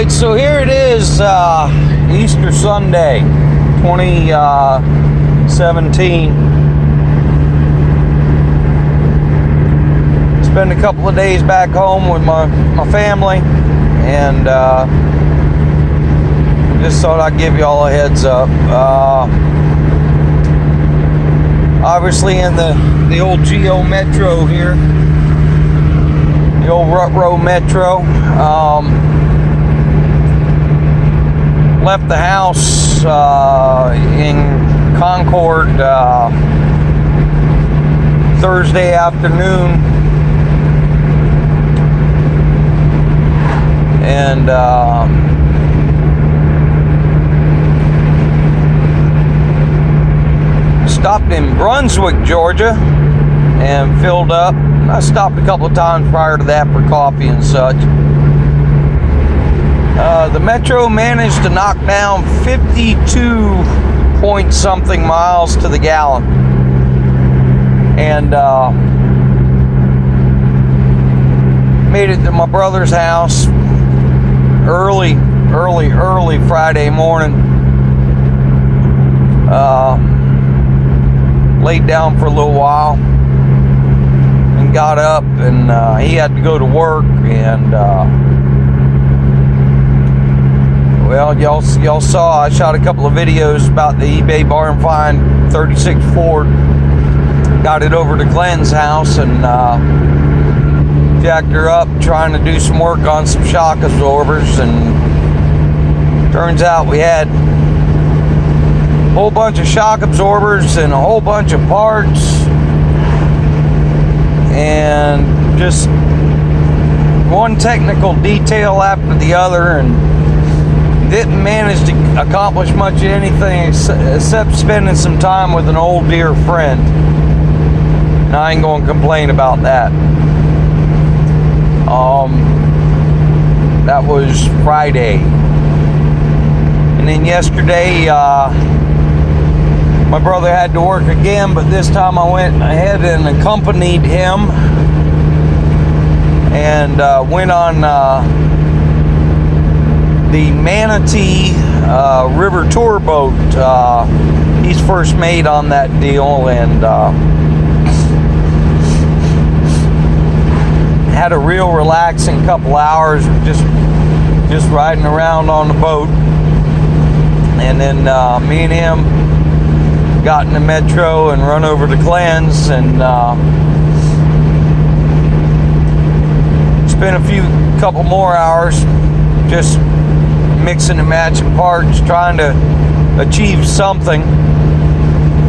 right, so here it is, Easter Sunday, 2017. Spent a couple of days back home with my family, and just thought I'd give you all a heads up. Obviously in the old Geo Metro here, the old Rut Row Metro. Left the house in Concord Thursday afternoon, and stopped in Brunswick, Georgia, and filled up. I stopped a couple of times prior to that for coffee and such. The Metro managed to knock down 52 point something miles to the gallon, and made it to my brother's house early Friday morning. Laid down for a little while and got up, and he had to go to work, and well, y'all saw I shot a couple of videos about the eBay barn find 36 Ford. Got it over to Glenn's house and jacked her up, trying to do some work on some shock absorbers, and turns out we had a whole bunch of shock absorbers and a whole bunch of parts, and just one technical detail after the other, and didn't manage to accomplish much of anything except spending some time with an old dear friend. And I ain't gonna complain about that. That was Friday. And then yesterday, my brother had to work again, but this time I went ahead and accompanied him, and went on the Manatee River Tour boat. He's first mate on that deal, and had a real relaxing couple hours of just riding around on the boat. And then me and him got in the Metro and run over to Glenn's, and spent a couple more hours just mixing and matching parts, trying to achieve something.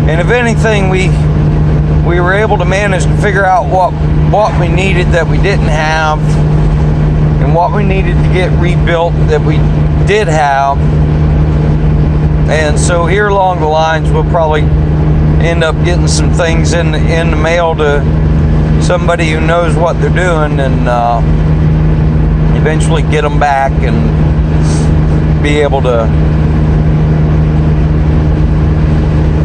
And if anything, we were able to manage to figure out what we needed that we didn't have, and what we needed to get rebuilt that we did have. And so here along the lines, we'll probably end up getting some things in the mail to somebody who knows what they're doing, and eventually get them back and be able to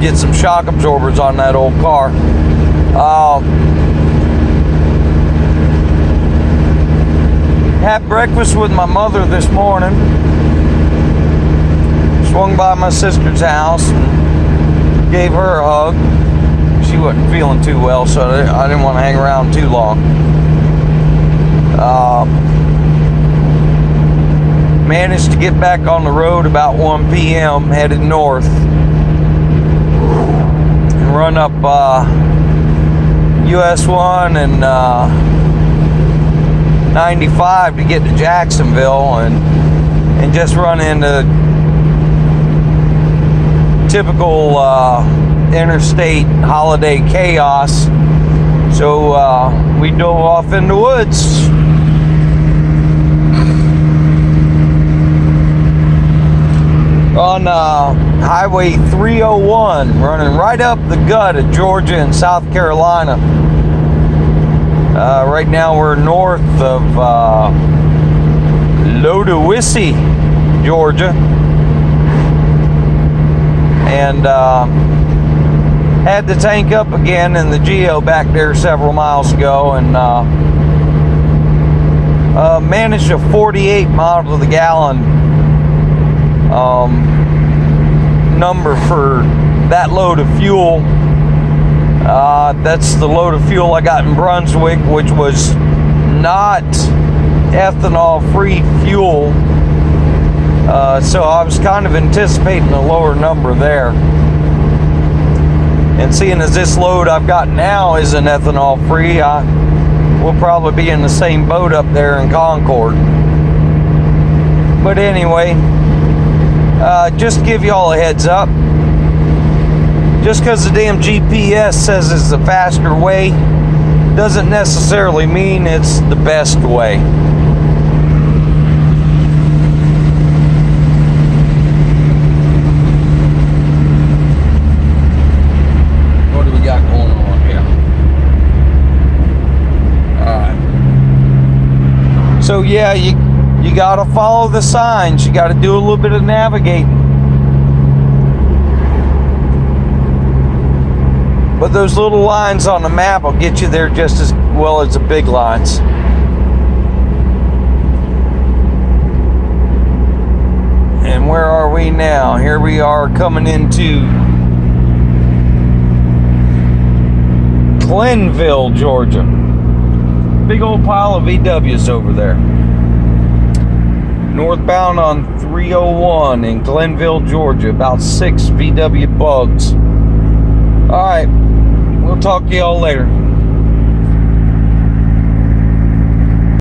get some shock absorbers on that old car. Had breakfast with my mother this morning. Swung by my sister's house and gave her a hug. She wasn't feeling too well, so I didn't want to hang around too long. Managed to get back on the road about 1 p.m. headed north, and run up US 1 and 95 to get to Jacksonville, and just run into typical interstate holiday chaos. So we dove off in the woods. On Highway 301, running right up the gut of Georgia and South Carolina. Right now we're north of Lodowissie, Georgia, and had the tank up again in the Geo back there several miles ago, and managed a 48 mile to the gallon number for that load of fuel. That's the load of fuel I got in Brunswick, which was not ethanol-free fuel. So I was kind of anticipating a lower number there. And seeing as this load I've got now isn't ethanol-free, we'll probably be in the same boat up there in Concord. But anyway, just to give y'all a heads up, just because the damn GPS says it's the faster way doesn't necessarily mean it's the best way. What do we got going on here? Alright. So yeah, you gotta follow the signs. You gotta do a little bit of navigating. But those little lines on the map will get you there just as well as the big lines. And where are we now? Here we are coming into Glenville, Georgia. Big old pile of VWs over there. Northbound on 301 in Glenville, Georgia. About 6 VW bugs. Alright, we'll talk to y'all later.